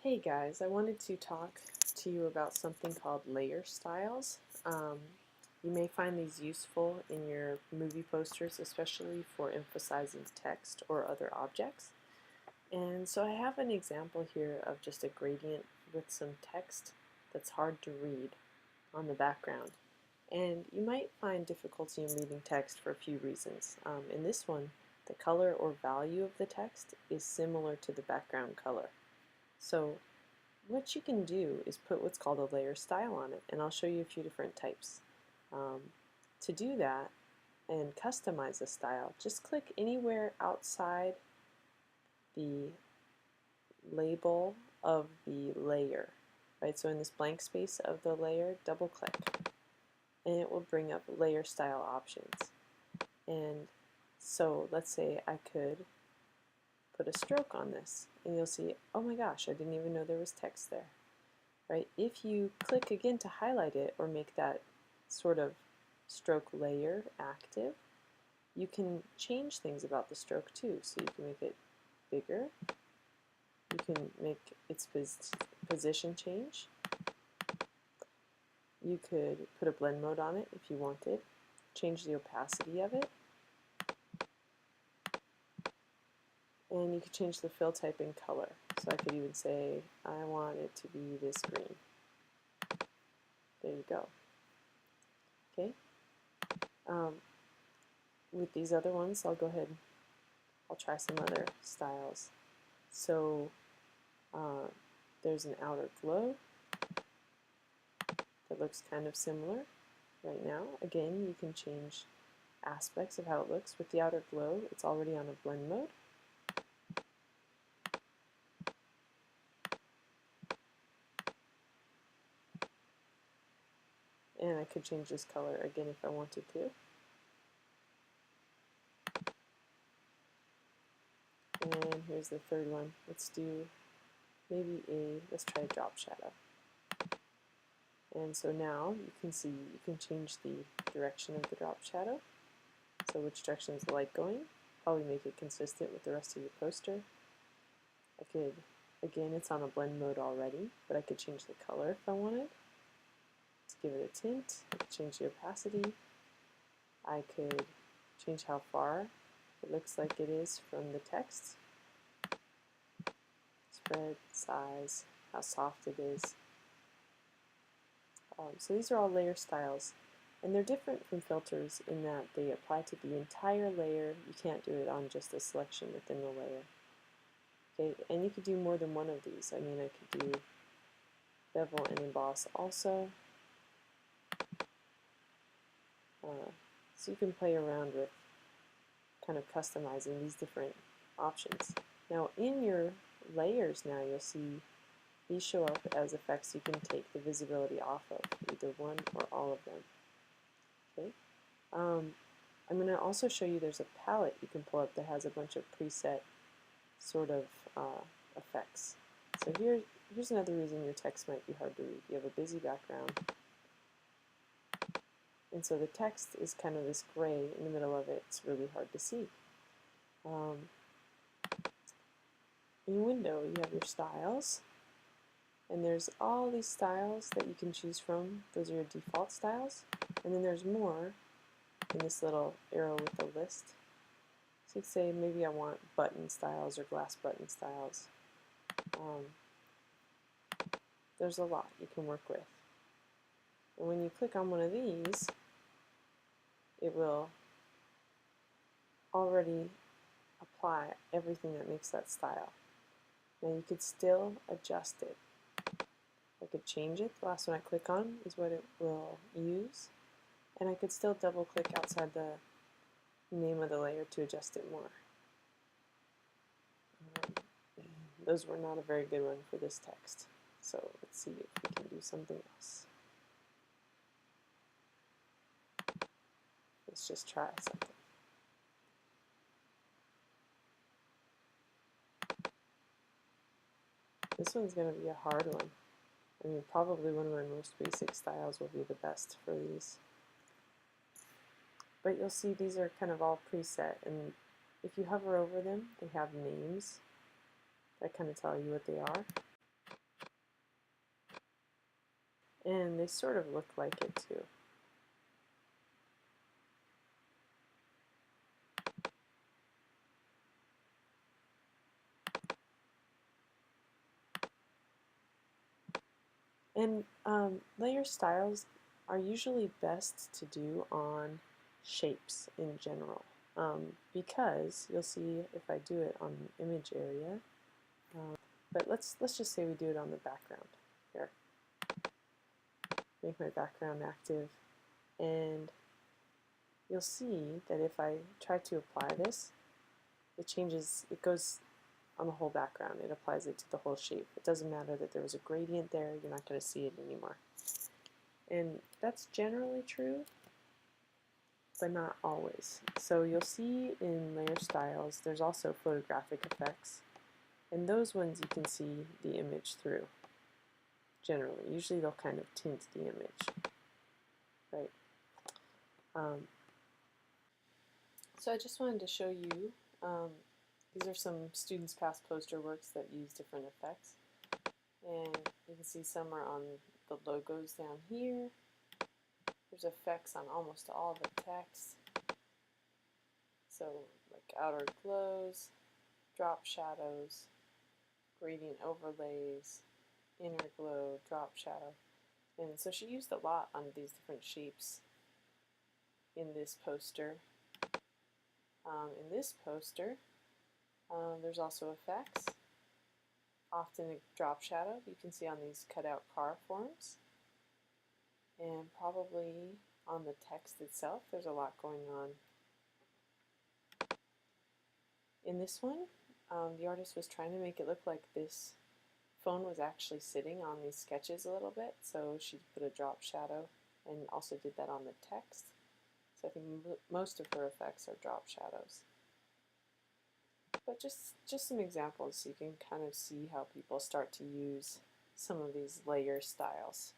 Hey guys, I wanted to talk to you about something called layer styles. You may find these useful in your movie posters, especially for emphasizing text or other objects. And so I have an example here of just a gradient with some text that's hard to read on the background. And you might find difficulty in reading text for a few reasons. In this one, the color or value of the text is similar to the background color. So what you can do is put what's called a layer style on it, and I'll show you a few different types. To do that and customize a style, just click anywhere outside the label of the layer. Right, so in this blank space of the layer, double click, and it will bring up layer style options. And so let's say I could put a stroke on this, and you'll see, oh my gosh, I didn't even know there was text there. Right? If you click again to highlight it or make that sort of stroke layer active, you can change things about the stroke too. So you can make it bigger, you can make its position change, you could put a blend mode on it if you wanted, change the opacity of it, and you could change the fill type and color. So I could even say I want it to be this green. There you go. Okay. With these other ones, I'll go ahead, I'll try some other styles. So there's an outer glow that looks kind of similar right now. Again, you can change aspects of how it looks. With the outer glow, it's already on a blend mode. And I could change this color again if I wanted to. And here's the third one. Let's do let's try a drop shadow. And so now you can see you can change the direction of the drop shadow. So which direction is the light going? Probably make it consistent with the rest of your poster. I could, again, it's on a blend mode already, but I could change the color if I wanted. Let's give it a tint. I could change the opacity. I could change how far it looks like it is from the text. Spread, size, how soft it is. So these are all layer styles, and they're different from filters in that they apply to the entire layer. You can't do it on just a selection within the layer. Okay, and you could do more than one of these. I mean, I could do bevel and emboss also. So you can play around with kind of customizing these different options. Now in your layers now you'll see these show up as effects you can take the visibility off of, either one or all of them. Okay. I'm going to also show you there's a palette you can pull up that has a bunch of preset sort of effects. So here's another reason your text might be hard to read. You have a busy background, and so the text is kind of this gray in the middle of it. It's really hard to see. In Window, you have your styles, and there's all these styles that you can choose from. Those are your default styles, and then there's more in this little arrow with a list. So you could say maybe I want button styles or glass button styles. There's a lot you can work with. And when you click on one of these, it will already apply everything that makes that style. Now you could still adjust it. I could change it. The last one I click on is what it will use. And I could still double click outside the name of the layer to adjust it more. Those were not a very good one for this text. So let's see if we can do something else. Let's just try something. This one's going to be a hard one. I mean, probably one of my most basic styles will be the best for these. But you'll see these are kind of all preset, and if you hover over them, they have names that kind of tell you what they are. And they sort of look like it too. And layer styles are usually best to do on shapes in general, because you'll see if I do it on the image area, but let's just say we do it on the background. Here, make my background active, and you'll see that if I try to apply this, it changes, it goes on the whole background. It applies it to the whole shape. It doesn't matter that there was a gradient there, you're not going to see it anymore. And that's generally true, but not always. So you'll see in layer styles, there's also photographic effects. And those ones you can see the image through, generally. Usually they'll kind of tint the image, right? So I just wanted to show you, these are some students' past poster works that use different effects. And you can see some are on the logos down here. There's effects on almost all the text. So like outer glows, drop shadows, gradient overlays, inner glow, drop shadow. And so she used a lot on these different shapes in this poster. In this poster, there's also effects. Often a drop shadow you can see on these cutout car forms. And probably on the text itself, there's a lot going on. In this one, the artist was trying to make it look like this phone was actually sitting on these sketches a little bit, so she put a drop shadow and also did that on the text. So I think most of her effects are drop shadows. But just some examples so you can kind of see how people start to use some of these layer styles.